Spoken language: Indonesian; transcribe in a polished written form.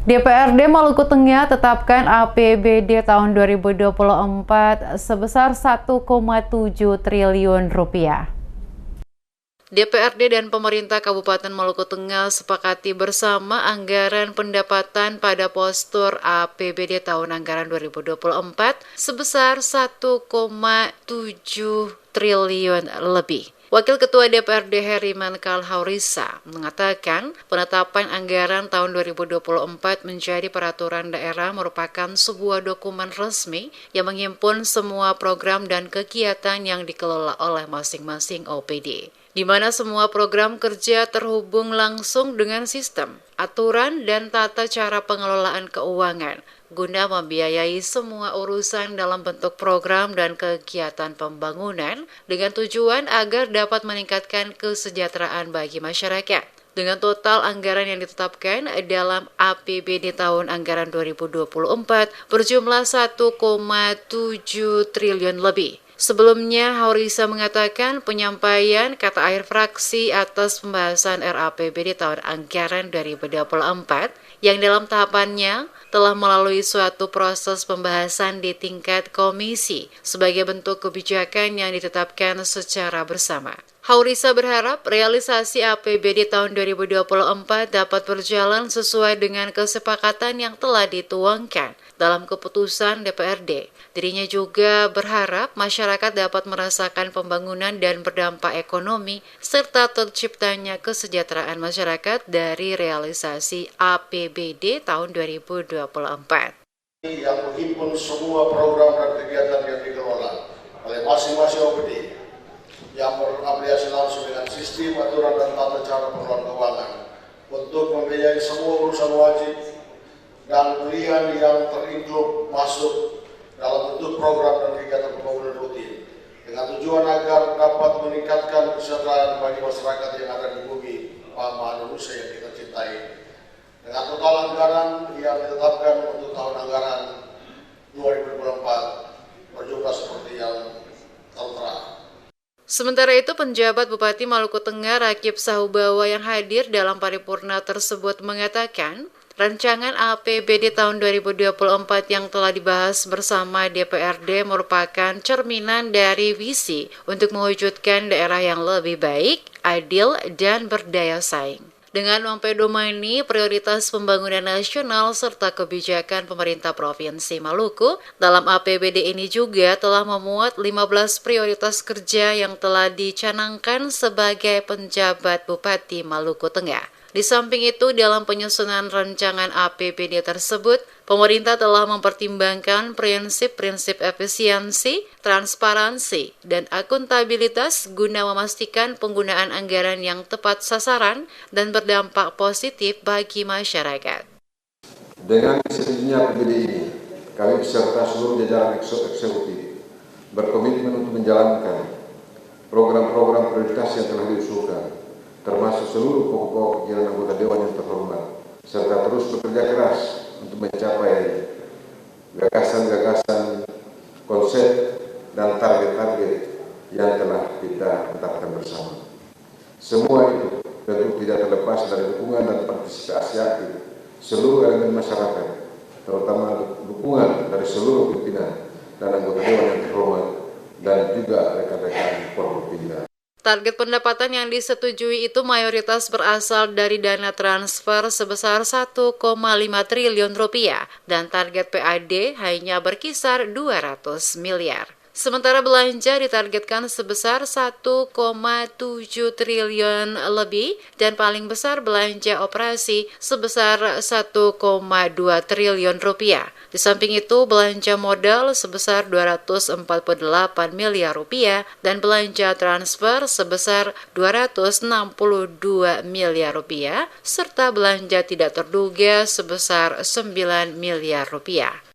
DPRD Maluku Tengah tetapkan APBD tahun 2024 sebesar 1,7 triliun rupiah. DPRD dan pemerintah Kabupaten Maluku Tengah sepakati bersama anggaran pendapatan pada postur APBD tahun anggaran 2024 sebesar 1,7 triliun lebih. Wakil Ketua DPRD Heriman Kalhaurisa mengatakan penetapan anggaran tahun 2024 menjadi peraturan daerah merupakan sebuah dokumen resmi yang menghimpun semua program dan kegiatan yang dikelola oleh masing-masing OPD, di mana semua program kerja terhubung langsung dengan sistem, aturan, dan tata cara pengelolaan keuangan guna membiayai semua urusan dalam bentuk program dan kegiatan pembangunan dengan tujuan agar dapat meningkatkan kesejahteraan bagi masyarakat. Dengan total anggaran yang ditetapkan dalam APBD tahun anggaran 2024 berjumlah 1,7 triliun lebih. Sebelumnya, Haurisa mengatakan penyampaian kata akhir fraksi atas pembahasan RAPBD tahun anggaran 2024 yang dalam tahapannya telah melalui suatu proses pembahasan di tingkat komisi sebagai bentuk kebijakan yang ditetapkan secara bersama. Haurisa berharap realisasi APBD tahun 2024 dapat berjalan sesuai dengan kesepakatan yang telah dituangkan dalam keputusan DPRD. Dirinya juga berharap masyarakat dapat merasakan pembangunan dan berdampak ekonomi serta terciptanya kesejahteraan masyarakat dari realisasi APBD tahun 2024. Yang menghimpun semua program dan kegiatan yang dikelola oleh masing-masing OPD yang berafiliasi langsung dengan sistem, aturan, dan tata cara pengelolaan keuangan untuk membiayai semua urusan wajib dan pilihan yang terinclude masuk dalam bentuk program dan kegiatan pembangunan rutin dengan tujuan agar dapat meningkatkan kesejahteraan bagi masyarakat yang ada di bumi Mama Indonesia yang kita cintai. Dengan total anggaran yang ditetapkan untuk tahun anggaran 2024 berjumlah seperti yang tertera. Sementara itu, penjabat Bupati Maluku Tengah Rakib Sahubawa yang hadir dalam paripurna tersebut mengatakan, rancangan APBD tahun 2024 yang telah dibahas bersama DPRD merupakan cerminan dari visi untuk mewujudkan daerah yang lebih baik, adil, dan berdaya saing. Dengan mempedomani prioritas pembangunan nasional serta kebijakan pemerintah Provinsi Maluku, dalam APBD ini juga telah memuat 15 prioritas kerja yang telah dicanangkan sebagai penjabat Bupati Maluku Tengah. Di samping itu, dalam penyusunan rancangan APBD tersebut, pemerintah telah mempertimbangkan prinsip-prinsip efisiensi, transparansi, dan akuntabilitas guna memastikan penggunaan anggaran yang tepat sasaran dan berdampak positif bagi masyarakat. Dengan disetujui APBD ini, kami beserta seluruh jajaran eksekutif berkomitmen untuk menjalankan program-program prioritas yang telah diusulkan, termasuk seluruh pokok kegiatan anggota Dewan yang terhormat, serta terus bekerja keras untuk mencapai gagasan-gagasan, konsep, dan target-target yang telah kita tetapkan bersama. Semua itu tentu tidak terlepas dari dukungan dan partisipasi aktif seluruh elemen masyarakat, terutama dukungan dari seluruh pimpinan dan anggota Dewan yang terhormat dan juga rekan-rekan Forkopimda. Target pendapatan yang disetujui itu mayoritas berasal dari dana transfer sebesar 1,5 triliun rupiah dan target PAD hanya berkisar 200 miliar. Sementara belanja ditargetkan sebesar 1,7 triliun lebih dan paling besar belanja operasi sebesar 1,2 triliun rupiah. Di samping itu, belanja modal sebesar 248 miliar rupiah dan belanja transfer sebesar 262 miliar rupiah serta belanja tidak terduga sebesar 9 miliar rupiah.